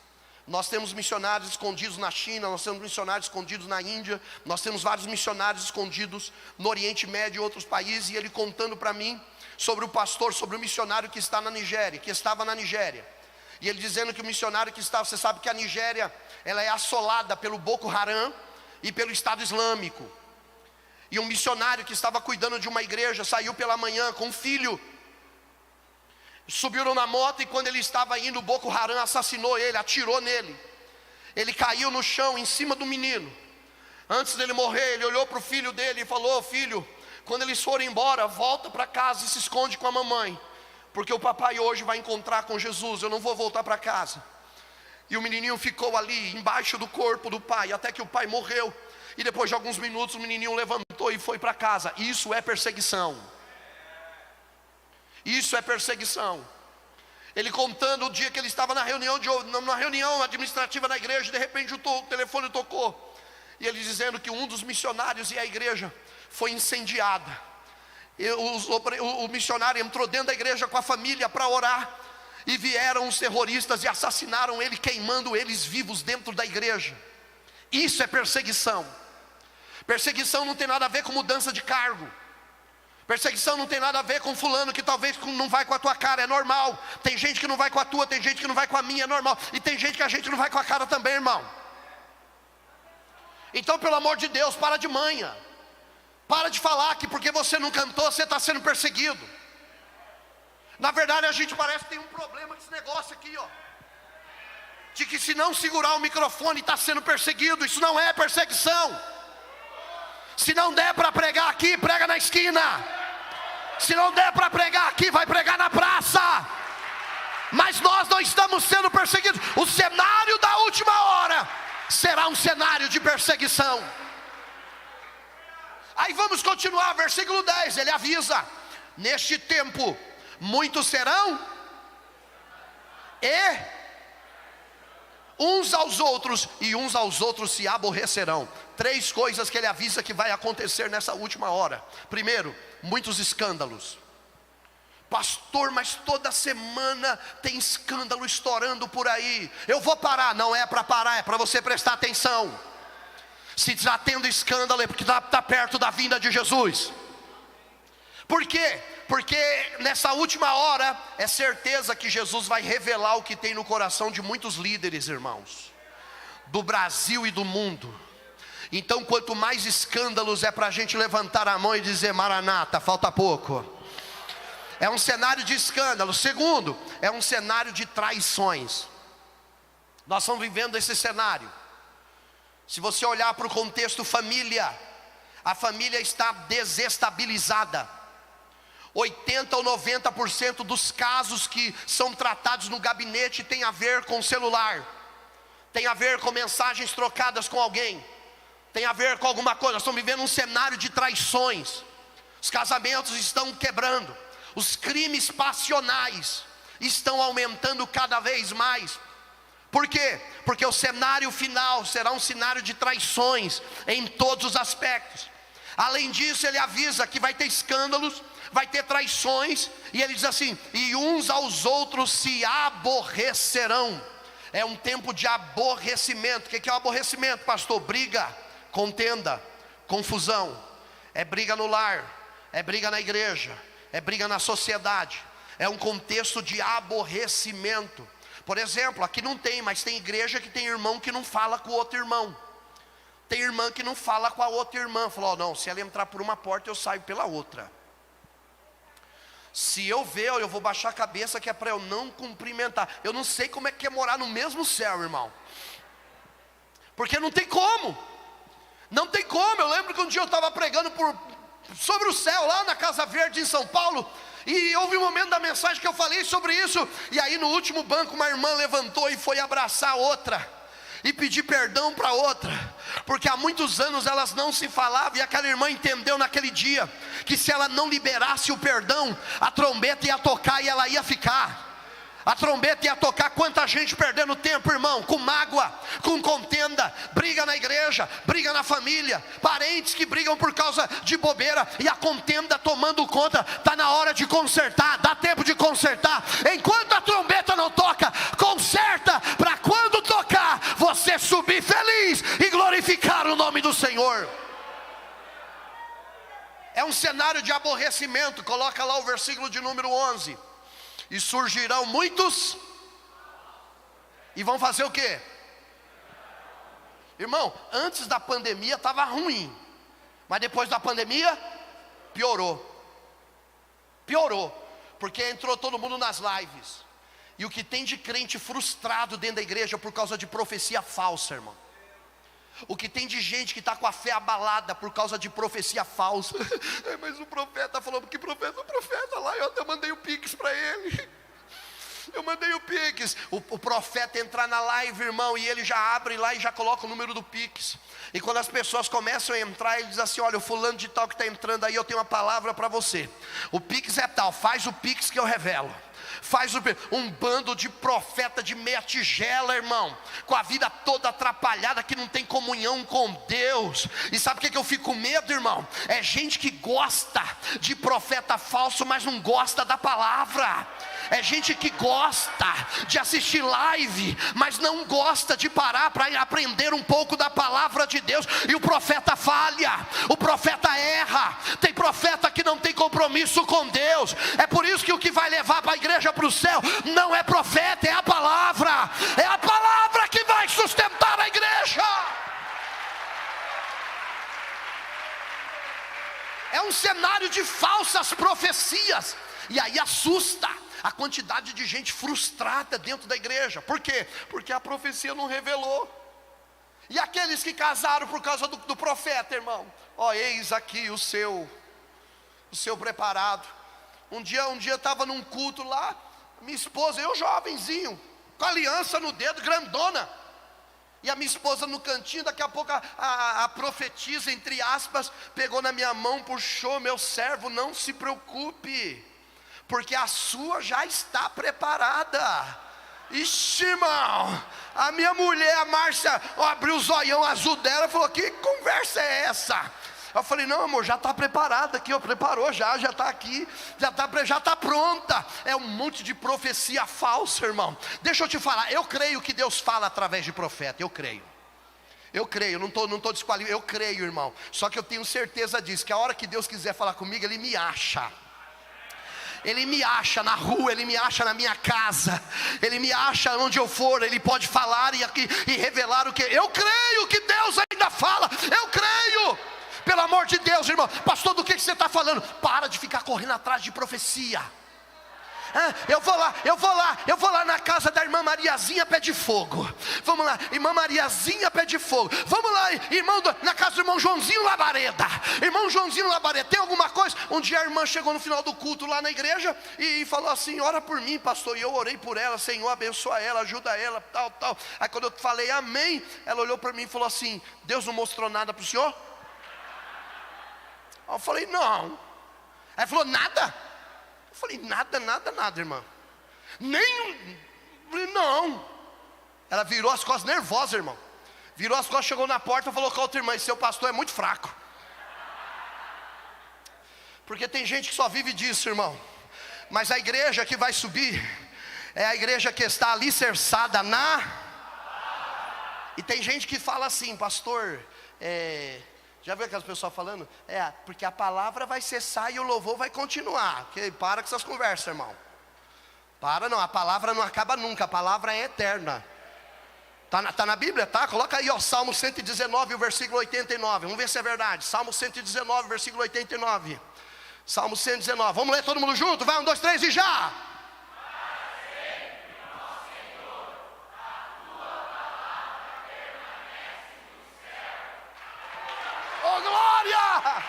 Nós temos missionários escondidos na China, nós temos missionários escondidos na Índia, nós temos vários missionários escondidos no Oriente Médio e outros países. E ele contando para mim sobre o pastor, sobre o missionário que está na Nigéria, que estava na Nigéria. E ele dizendo que o missionário que estava, você sabe que a Nigéria, ela é assolada pelo Boko Haram e pelo Estado Islâmico. E um missionário que estava cuidando de uma igreja saiu pela manhã com um filho. Subiram na moto e quando ele estava indo, o Boko Haram assassinou ele, atirou nele. Ele caiu no chão em cima do menino. Antes dele morrer, ele olhou para o filho dele e falou: filho, quando eles forem embora, volta para casa e se esconde com a mamãe, porque o papai hoje vai encontrar com Jesus, eu não vou voltar para casa. E o menininho ficou ali, embaixo do corpo do pai, até que o pai morreu. E depois de alguns minutos o menininho levantou e foi para casa. Isso é perseguição. Isso é perseguição. Ele contando o dia que ele estava na reunião administrativa na igreja, de repente o telefone tocou. E ele dizendo que um dos missionários e a igreja foi incendiada. O missionário entrou dentro da igreja com a família para orar, e vieram os terroristas e assassinaram ele, queimando eles vivos dentro da igreja. Isso é perseguição. Perseguição não tem nada a ver com mudança de cargo. Perseguição não tem nada a ver com fulano que talvez não vai com a tua cara, é normal. Tem gente que não vai com a tua, tem gente que não vai com a minha, é normal. E tem gente que a gente não vai com a cara também, irmão. Então, pelo amor de Deus, para de manha. Para de falar que porque você não cantou, você está sendo perseguido. Na verdade, a gente parece que tem um problema com esse negócio aqui, ó, de que se não segurar o microfone está sendo perseguido. Isso não é perseguição. Se não der para pregar aqui, prega na esquina. Se não der para pregar aqui, vai pregar na praça. Mas nós não estamos sendo perseguidos. O cenário da última hora será um cenário de perseguição. Aí vamos continuar, versículo 10, ele avisa: neste tempo muitos serão e uns aos outros, e uns aos outros se aborrecerão. Três coisas que ele avisa que vai acontecer nessa última hora. Primeiro, muitos escândalos. Pastor, mas toda semana tem escândalo estourando por aí. Eu vou parar. Não é para parar, é para você prestar atenção. Se está tendo escândalo é porque está perto da vinda de Jesus. Por quê? Porque nessa última hora é certeza que Jesus vai revelar o que tem no coração de muitos líderes, irmãos, do Brasil e do mundo. Então quanto mais escândalos, é para a gente levantar a mão e dizer: Maranata, falta pouco. É um cenário de escândalo. Segundo, é um cenário de traições. Nós estamos vivendo esse cenário. Se você olhar para o contexto família, a família está desestabilizada. 80 ou 90% dos casos que são tratados no gabinete tem a ver com celular, tem a ver com mensagens trocadas com alguém, tem a ver com alguma coisa. Nós estamos vivendo um cenário de traições. Os casamentos estão quebrando. Os crimes passionais estão aumentando cada vez mais. Por quê? Porque o cenário final será um cenário de traições em todos os aspectos. Além disso, ele avisa que vai ter escândalos, vai ter traições, e ele diz assim: e uns aos outros se aborrecerão. É um tempo de aborrecimento. O que é o aborrecimento, pastor? Briga, contenda, confusão. É briga no lar, é briga na igreja, é briga na sociedade. É um contexto de aborrecimento. Por exemplo, aqui não tem, mas tem igreja que tem irmão que não fala com o outro irmão. Tem irmã que não fala com a outra irmã. Falou: não, se ela entrar por uma porta, eu saio pela outra. Se eu ver, eu vou baixar a cabeça, que é para eu não cumprimentar. Eu não sei como é que é morar no mesmo céu, irmão. Porque não tem como. Não tem como. Eu lembro que um dia eu estava pregando sobre o céu, lá na Casa Verde, em São Paulo. E houve um momento da mensagem que eu falei sobre isso. E aí no último banco uma irmã levantou e foi abraçar a outra. e pedir perdão para outra, porque há muitos anos elas não se falavam, e aquela irmã entendeu naquele dia, que se ela não liberasse o perdão, a trombeta ia tocar e ela ia ficar. A trombeta ia tocar. Quanta gente perdendo tempo, irmão, com mágoa, com contenda, briga na igreja, briga na família, parentes que brigam por causa de bobeira, e a contenda tomando conta. Está na hora de consertar, dá tempo de consertar. Enquanto a trombeta não toca, conserta, para quando tocar, você subir feliz e glorificar o nome do Senhor. É um cenário de aborrecimento. Coloca lá o versículo de número 11. E surgirão muitos, e vão fazer o quê? Irmão, antes da pandemia estava ruim, mas depois da pandemia, piorou. Piorou, porque entrou todo mundo nas lives. E o que tem de crente frustrado dentro da igreja por causa de profecia falsa, irmão. O que tem de gente que está com a fé abalada por causa de profecia falsa. Mas o profeta falou, que profeta? O profeta lá, eu até mandei o Pix para ele. Eu mandei o Pix. O profeta entrar na live, irmão, e ele já abre lá e já coloca o número do Pix. E quando as pessoas começam a entrar, ele diz assim: olha, o fulano de tal que está entrando aí, eu tenho uma palavra para você. O Pix é tal, faz o Pix que eu revelo. Faz um bando de profeta de meia tigela, irmão, com a vida toda atrapalhada, que não tem comunhão com Deus. E sabe o que eu fico com medo, irmão? É gente que gosta de profeta falso, mas não gosta da palavra. É gente que gosta de assistir live, mas não gosta de parar para aprender um pouco da palavra de Deus. E o profeta falha, o profeta erra. Tem profeta que não tem compromisso com Deus. É por isso que o que vai levar para a igreja para o céu não é profeta, é a palavra. É a palavra que vai sustentar a igreja. É um cenário de falsas profecias. E aí assusta a quantidade de gente frustrada dentro da igreja. Por quê? Porque a profecia não revelou. E aqueles que casaram por causa do profeta, irmão, ó, eis aqui o seu preparado. Um dia eu estava num culto lá, minha esposa, eu jovenzinho, com aliança no dedo, grandona, e a minha esposa no cantinho. Daqui a pouco a profetisa, entre aspas, pegou na minha mão, puxou: meu servo, não se preocupe, porque a sua já está preparada. Ixi, irmão, a minha mulher, a Márcia, abriu o zoião azul dela e falou: que conversa é essa? Eu falei: não, amor, já está preparada aqui, preparou já está aqui, já está pronta. É um monte de profecia falsa, irmão. Deixa eu te falar, eu creio que Deus fala através de profeta, eu creio, não estou desqualificado, eu creio, irmão. Só que eu tenho certeza disso, que a hora que Deus quiser falar comigo, Ele me acha. Ele me acha na rua, Ele me acha na minha casa, Ele me acha onde eu for. Ele pode falar e revelar o que. Eu creio que Deus ainda fala, eu creio. Pelo amor de Deus, irmão. Pastor, do que você está falando? Para de ficar correndo atrás de profecia. Eu vou lá na casa da irmã Mariazinha Pé de Fogo. Vamos lá, irmã Mariazinha Pé de Fogo. Vamos lá, na casa do irmão Joãozinho Labareda. Irmão Joãozinho Labareda, tem alguma coisa? Um dia a irmã chegou no final do culto lá na igreja e falou assim: ora por mim, pastor. E eu orei por ela: Senhor, abençoa ela, ajuda ela, tal. Aí quando eu falei amém, ela olhou para mim e falou assim: Deus não mostrou nada para o senhor? Aí eu falei: não. Ela falou: nada? Eu falei: nada, irmã. Não. Ela virou as costas, nervosa, irmão. Virou as costas, chegou na porta e falou com a outra irmã: seu pastor é muito fraco. Porque tem gente que só vive disso, irmão. Mas a igreja que vai subir é a igreja que está alicerçada E tem gente que fala assim: pastor, já viu aquelas pessoas falando? Porque a palavra vai cessar e o louvor vai continuar. Para com essas conversas, irmão. Para não, a palavra não acaba nunca, a palavra é eterna. Tá na Bíblia, tá? Coloca aí, ó, Salmo 119, o versículo 89. Vamos ver se é verdade. Salmo 119, versículo 89. Salmo 119. Vamos ler todo mundo junto? Vai, 1, 2, 3 e já! Oh, glória!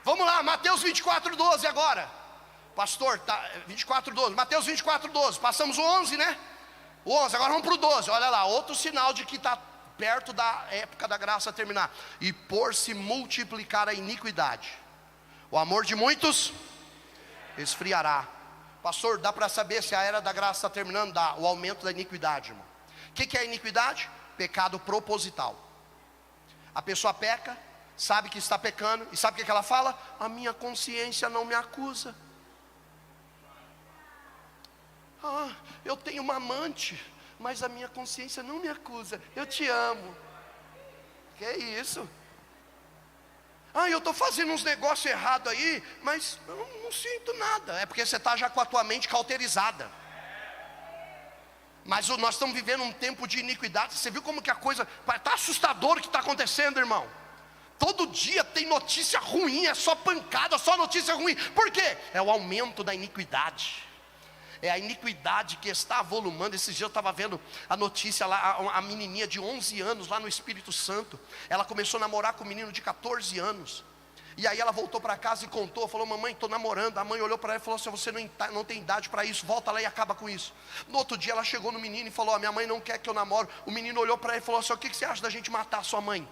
Vamos lá, Mateus 24, 12 agora. Pastor, tá, 24:12, Mateus 24:12, passamos o 11, né? O 11, agora vamos para o 12, olha lá, outro sinal de que está perto da época da graça terminar. E por se multiplicar a iniquidade, o amor de muitos esfriará. Pastor, dá para saber se a era da graça está terminando? Dá, o aumento da iniquidade, irmão. O que é iniquidade? Pecado proposital. A pessoa peca, sabe que está pecando, e sabe o que ela fala? A minha consciência não me acusa. Eu tenho uma amante, mas a minha consciência não me acusa. Eu te amo. Que isso? Eu estou fazendo uns negócios errados aí, mas eu não sinto nada. É porque você está já com a tua mente cauterizada. Mas nós estamos vivendo um tempo de iniquidade. Você viu como que a coisa está assustador o que está acontecendo, irmão? Todo dia tem notícia ruim, é só pancada, só notícia ruim. Por quê? É o aumento da iniquidade. É a iniquidade que está avolumando. Esses dias eu estava vendo a notícia lá, a menininha de 11 anos lá no Espírito Santo. Ela começou a namorar com um menino de 14 anos. E aí ela voltou para casa e contou, falou: mamãe, estou namorando. A mãe olhou para ela e falou assim: você não tem idade para isso, volta lá e acaba com isso. No outro dia ela chegou no menino e falou: minha mãe não quer que eu namore. O menino olhou para ela e falou assim: o que você acha da gente matar a sua mãe?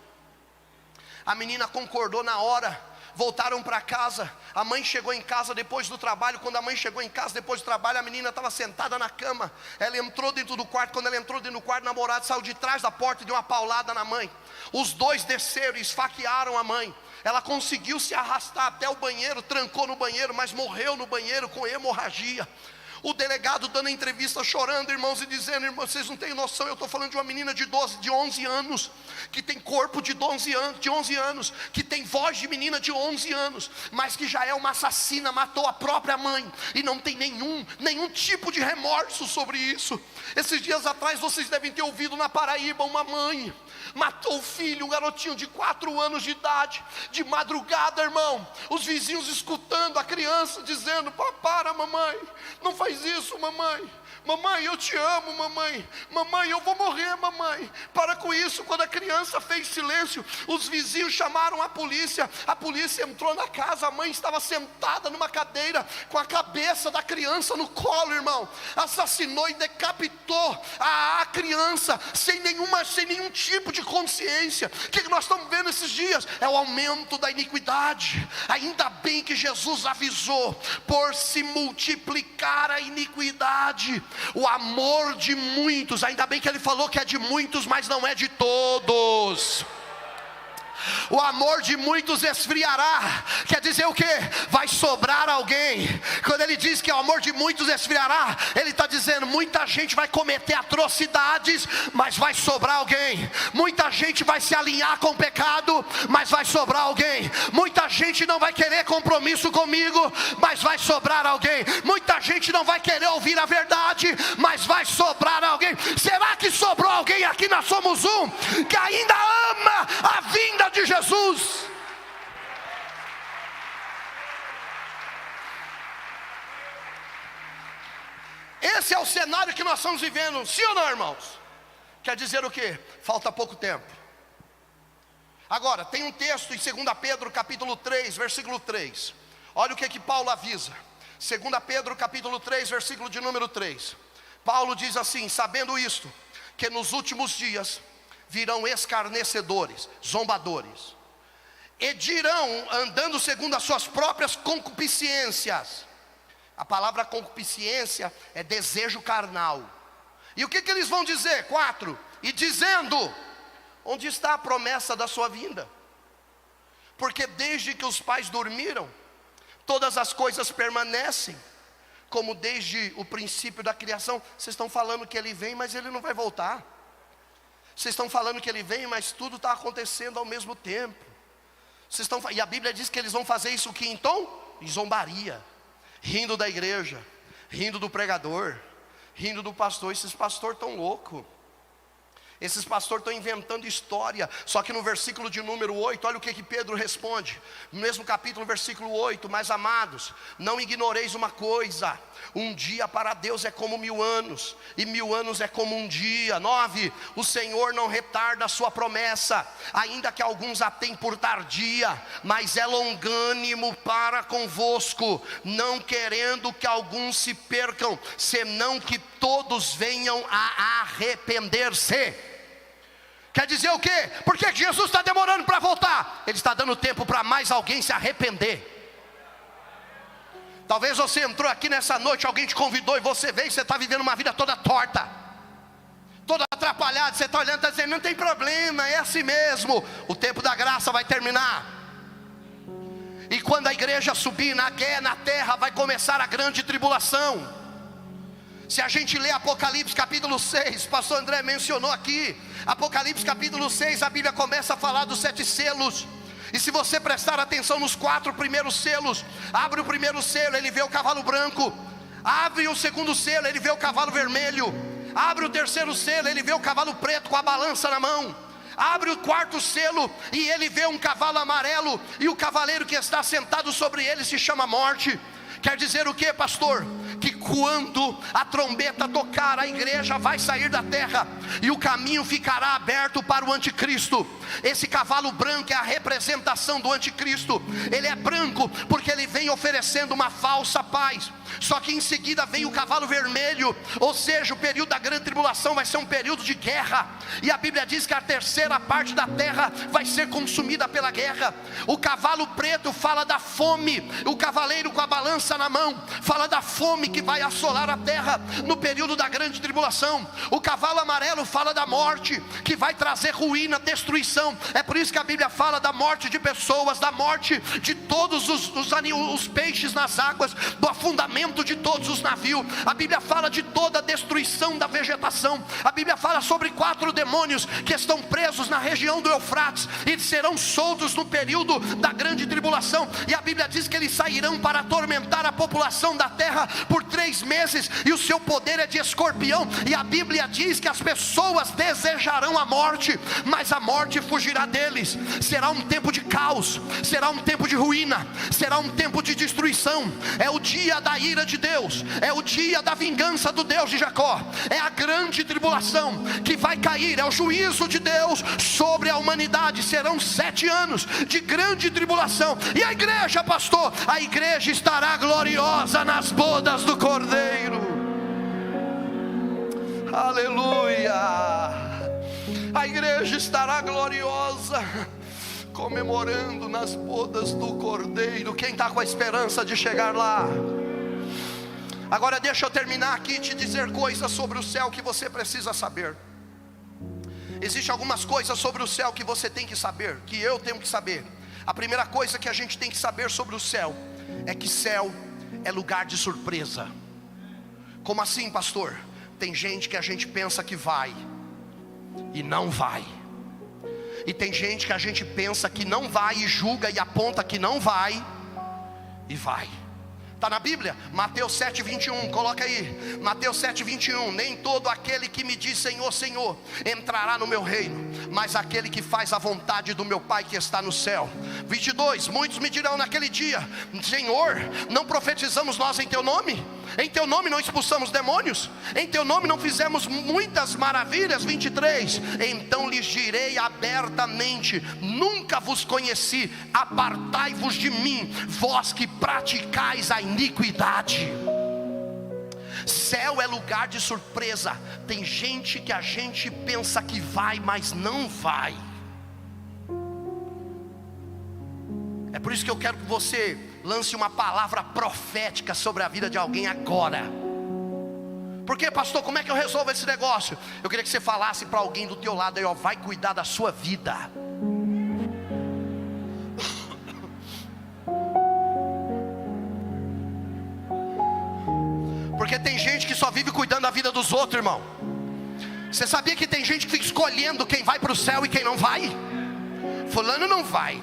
A menina concordou na hora. Voltaram para casa. A mãe chegou em casa depois do trabalho. Quando a mãe chegou em casa depois do trabalho, a menina estava sentada na cama. Ela entrou dentro do quarto. Quando ela entrou dentro do quarto, o namorado saiu de trás da porta e deu uma paulada na mãe. Os dois desceram e esfaquearam a mãe. Ela conseguiu se arrastar até o banheiro, trancou no banheiro, mas morreu no banheiro com hemorragia. O delegado dando a entrevista chorando, irmãos, e dizendo: irmãos, vocês não têm noção, eu estou falando de uma menina de 11 anos, que tem corpo de 11 anos, que tem voz de menina de 11 anos, mas que já é uma assassina, matou a própria mãe, e não tem nenhum tipo de remorso sobre isso. Esses dias atrás vocês devem ter ouvido na Paraíba, uma mãe matou o filho, um garotinho de 4 anos de idade, de madrugada, irmão. Os vizinhos escutando a criança dizendo: para mamãe, não faz isso mamãe. Mamãe, eu te amo mamãe. Mamãe, eu vou morrer mamãe. Para com isso. Quando a criança fez silêncio, os vizinhos chamaram a polícia. A polícia entrou na casa. A mãe estava sentada numa cadeira com a cabeça da criança no colo, irmão. Assassinou e decapitou a criança sem nenhum tipo de consciência. O que nós estamos vendo esses dias? É o aumento da iniquidade. Ainda bem que Jesus avisou: por se multiplicar a iniquidade, o amor de muitos. Ainda bem que ele falou que é de muitos, mas não é de todos. O amor de muitos esfriará. Quer dizer o que? Vai sobrar alguém. Quando ele diz que o amor de muitos esfriará, ele está dizendo: muita gente vai cometer atrocidades, mas vai sobrar alguém. Muita gente vai se alinhar com o pecado, mas vai sobrar alguém. Muita gente não vai querer compromisso comigo, mas vai sobrar alguém. Muita gente não vai querer ouvir a verdade, mas vai sobrar alguém. Será que sobrou alguém aqui na Somos Um que ainda ama a vinda de Jesus? Esse é o cenário que nós estamos vivendo, sim ou não, irmãos? Quer dizer o quê? Falta pouco tempo. Agora, tem um texto em 2 Pedro capítulo 3, versículo 3. Olha o que Paulo avisa. 2 Pedro capítulo 3, versículo de número 3. Paulo diz assim: sabendo isto, que nos últimos dias virão escarnecedores, zombadores, e dirão, andando segundo as suas próprias concupiscências. A palavra concupiscência é desejo carnal. E o que eles vão dizer? 4. E dizendo: onde está a promessa da sua vinda? Porque desde que os pais dormiram, todas as coisas permanecem como desde o princípio da criação. Vocês estão falando que ele vem, mas ele não vai voltar. Vocês estão falando que ele vem, mas tudo está acontecendo ao mesmo tempo. E a Bíblia diz que eles vão fazer isso que em tom? Em zombaria, rindo da igreja, rindo do pregador, rindo do pastor. Esses pastores estão loucos. Esses pastores estão inventando história. Só que no versículo de número 8, olha o que Pedro responde. No mesmo capítulo, versículo 8: Mas amados, não ignoreis uma coisa: um dia para Deus é como 1000 anos, e 1000 anos é como um dia. 9: O Senhor não retarda a sua promessa, ainda que alguns a tenham por tardia, mas é longânimo para convosco, não querendo que alguns se percam, senão que todos venham a arrepender-se. Quer dizer o quê? Por que Jesus está demorando para voltar? Ele está dando tempo para mais alguém se arrepender. Talvez você entrou aqui nessa noite, alguém te convidou e você veio e você está vivendo uma vida toda torta, toda atrapalhada. Você está olhando e está dizendo: não tem problema, é assim mesmo. O tempo da graça vai terminar. E quando a igreja subir na guerra, na terra, vai começar a grande tribulação. Se a gente lê Apocalipse capítulo 6, pastor André mencionou aqui, Apocalipse capítulo 6, a Bíblia começa a falar dos 7 selos. E se você prestar atenção nos 4 primeiros selos, abre o primeiro selo, ele vê o cavalo branco. Abre o segundo selo, ele vê o cavalo vermelho. Abre o terceiro selo, ele vê o cavalo preto com a balança na mão. Abre o quarto selo e ele vê um cavalo amarelo, e o cavaleiro que está sentado sobre ele se chama Morte. Quer dizer o que, pastor? Que quando a trombeta tocar, a igreja vai sair da terra, e o caminho ficará aberto para o anticristo. Esse cavalo branco é a representação do anticristo. Ele é branco porque ele vem oferecendo uma falsa paz. Só que em seguida vem o cavalo vermelho, ou seja, o período da grande tribulação vai ser um período de guerra. E a Bíblia diz que a terceira parte da terra vai ser consumida pela guerra. O cavalo preto fala da fome. O cavaleiro com a balança na mão fala da fome que vai assolar a terra no período da grande tribulação. O cavalo amarelo fala da morte, que vai trazer ruína, destruição. É por isso que a Bíblia fala da morte de pessoas, da morte de todos os peixes nas águas, do afundamento de todos os navios. A Bíblia fala de toda a destruição da vegetação. A Bíblia fala sobre 4 demônios que estão presos na região do Eufrates, e serão soltos no período da grande tribulação. E a Bíblia diz que eles sairão para atormentar a população da terra por 3 meses, e o seu poder é de escorpião. E a Bíblia diz que as pessoas desejarão a morte, mas a morte fugirá deles. Será um tempo de caos, será um tempo de ruína, será um tempo de destruição. É o dia da ira de Deus, é o dia da vingança do Deus de Jacó. É a grande tribulação que vai cair, é o juízo de Deus sobre a humanidade. Serão 7 anos de grande tribulação. E a igreja, pastor, a igreja estará gloriosa nas bodas do Cordeiro. Aleluia. A igreja estará gloriosa, comemorando nas bodas do Cordeiro. Quem está com a esperança de chegar lá? Agora deixa eu terminar aqui e te dizer coisas sobre o céu que você precisa saber. Existem algumas coisas sobre o céu que você tem que saber, que eu tenho que saber. A primeira coisa que a gente tem que saber sobre o céu é que céu é lugar de surpresa. Como assim, pastor? Tem gente que a gente pensa que vai e não vai. E tem gente que a gente pensa que não vai e julga e aponta que não vai e vai. Está na Bíblia, Mateus 7:21, coloca aí, Mateus 7:21, nem todo aquele que me diz Senhor, Senhor, entrará no meu reino, mas aquele que faz a vontade do meu Pai que está no céu. 22, muitos me dirão naquele dia, Senhor, não profetizamos nós em teu nome? Em teu nome não expulsamos demônios? Em teu nome não fizemos muitas maravilhas? 23, então lhes direi abertamente, nunca vos conheci, apartai-vos de mim, vós que praticais a iniquidade. Céu é lugar de surpresa. Tem gente que a gente pensa que vai, mas não vai. É por isso que eu quero que você lance uma palavra profética sobre a vida de alguém agora. Por quê, pastor? Como é que eu resolvo esse negócio? Eu queria que você falasse para alguém do teu lado aí, ó, vai cuidar da sua vida. Porque tem gente que só vive cuidando da vida dos outros, irmão. Você sabia que tem gente que fica escolhendo quem vai para o céu e quem não vai? Fulano não vai.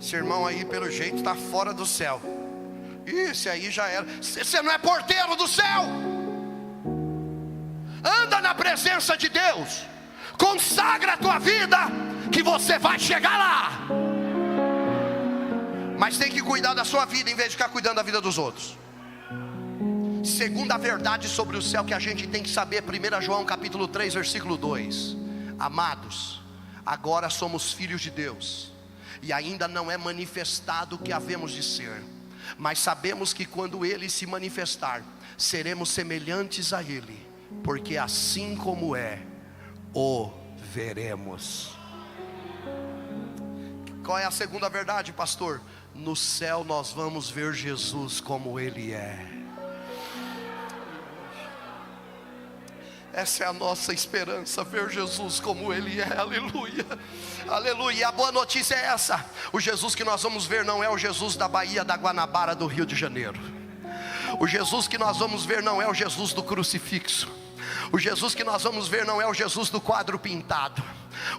Esse irmão aí, pelo jeito, está fora do céu. Esse aí já era. Você não é porteiro do céu. Anda na presença de Deus. Consagra a tua vida, que você vai chegar lá. Mas tem que cuidar da sua vida em vez de ficar cuidando da vida dos outros. Segunda verdade sobre o céu que a gente tem que saber, 1 João capítulo 3 versículo 2. Amados, agora somos filhos de Deus, e ainda não é manifestado o que havemos de ser, mas sabemos que quando Ele se manifestar, seremos semelhantes a Ele, porque assim como é, o veremos. Qual é a segunda verdade, pastor? No céu nós vamos ver Jesus como Ele é. Essa é a nossa esperança, ver Jesus como Ele é, aleluia, aleluia. E a boa notícia é essa: o Jesus que nós vamos ver não é o Jesus da Bahia da Guanabara do Rio de Janeiro. O Jesus que nós vamos ver não é o Jesus do crucifixo. O Jesus que nós vamos ver não é o Jesus do quadro pintado.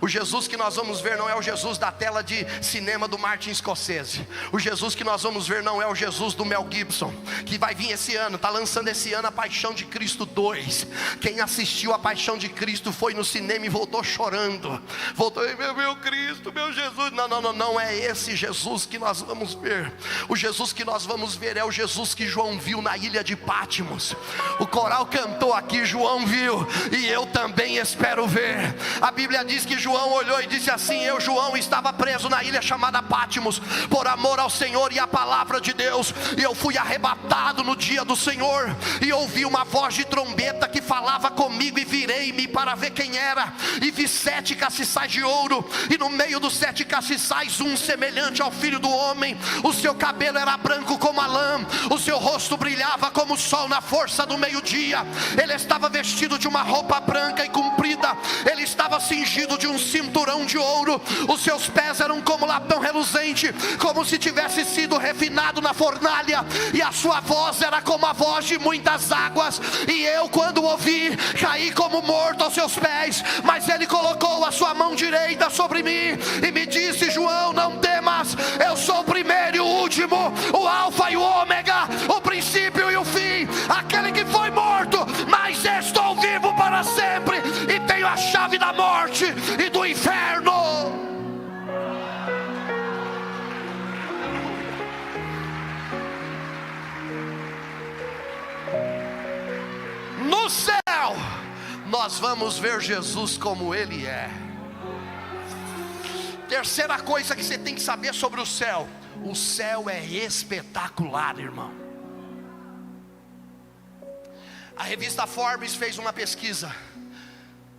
O Jesus que nós vamos ver não é o Jesus da tela de cinema do Martin Scorsese. O Jesus que nós vamos ver não é o Jesus do Mel Gibson, que vai vir esse ano, está lançando esse ano a Paixão de Cristo 2. Quem assistiu a Paixão de Cristo foi no cinema e voltou chorando. Voltou, meu Cristo, meu Jesus. Não é esse Jesus que nós vamos ver. O Jesus que nós vamos ver é o Jesus que João viu na ilha de Patmos. O coral cantou aqui, João viu, e eu também espero ver. A Bíblia diz que João olhou e disse assim: eu, João, estava preso na ilha chamada Patmos, por amor ao Senhor e à palavra de Deus, e eu fui arrebatado no dia do Senhor, e ouvi uma voz de trombeta que falava comigo, e virei-me para ver quem era, e vi 7 castiçais de ouro, e no meio dos 7 castiçais um semelhante ao Filho do Homem. O seu cabelo era branco como a lã, o seu rosto brilhava como o sol na força do meio-dia. Ele estava vestido de uma roupa branca e comprida, ele estava cingido de um cinturão de ouro, os seus pés eram como latão reluzente, como se tivesse sido refinado na fornalha, e a sua voz era como a voz de muitas águas. E eu, quando ouvi, caí como morto aos seus pés, mas ele colocou a sua mão direita sobre mim e me disse: João, não temas, eu sou o primeiro e o último, o alfa e o ômega, o princípio e o fim, aquele que foi morto, mas estou vivo para sempre, e tenho a chave da morte e do inferno. No céu nós vamos ver Jesus como Ele é. Terceira coisa que você tem que saber sobre o céu: o céu é espetacular, irmão. A revista Forbes fez uma pesquisa: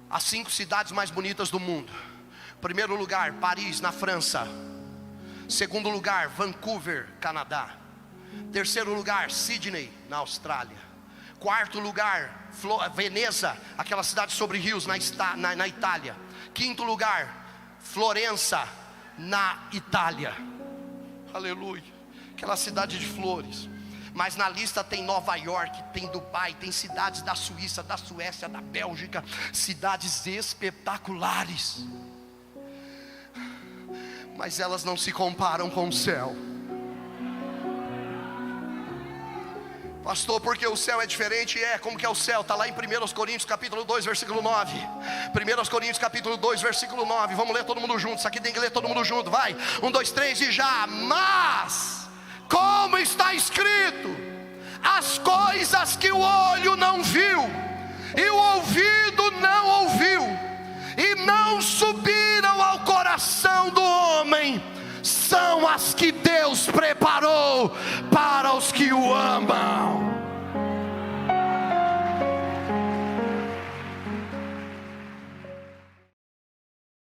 as 5 cidades mais bonitas do mundo. Primeiro lugar, Paris, na França. Segundo lugar, Vancouver, Canadá. Terceiro lugar, Sydney, na Austrália. Quarto lugar, Veneza, aquela cidade sobre rios, na Itália. Quinto lugar, Florença, na Itália. Aleluia, aquela cidade de flores. Mas na lista tem Nova York, tem Dubai, tem cidades da Suíça, da Suécia, da Bélgica, cidades espetaculares, mas elas não se comparam com o céu. Pastor, porque o céu é diferente? Como que é o céu? Está lá em 1 Coríntios capítulo 2 versículo 9. 1 Coríntios capítulo 2 versículo 9. Vamos ler todo mundo junto, isso aqui tem que ler todo mundo junto, vai, 1, 2, 3 e já. Mas como está escrito: as coisas que o olho não viu, e o ouvido não ouviu, e não subiram ao coração do homem, são as que Deus preparou para os que o amam.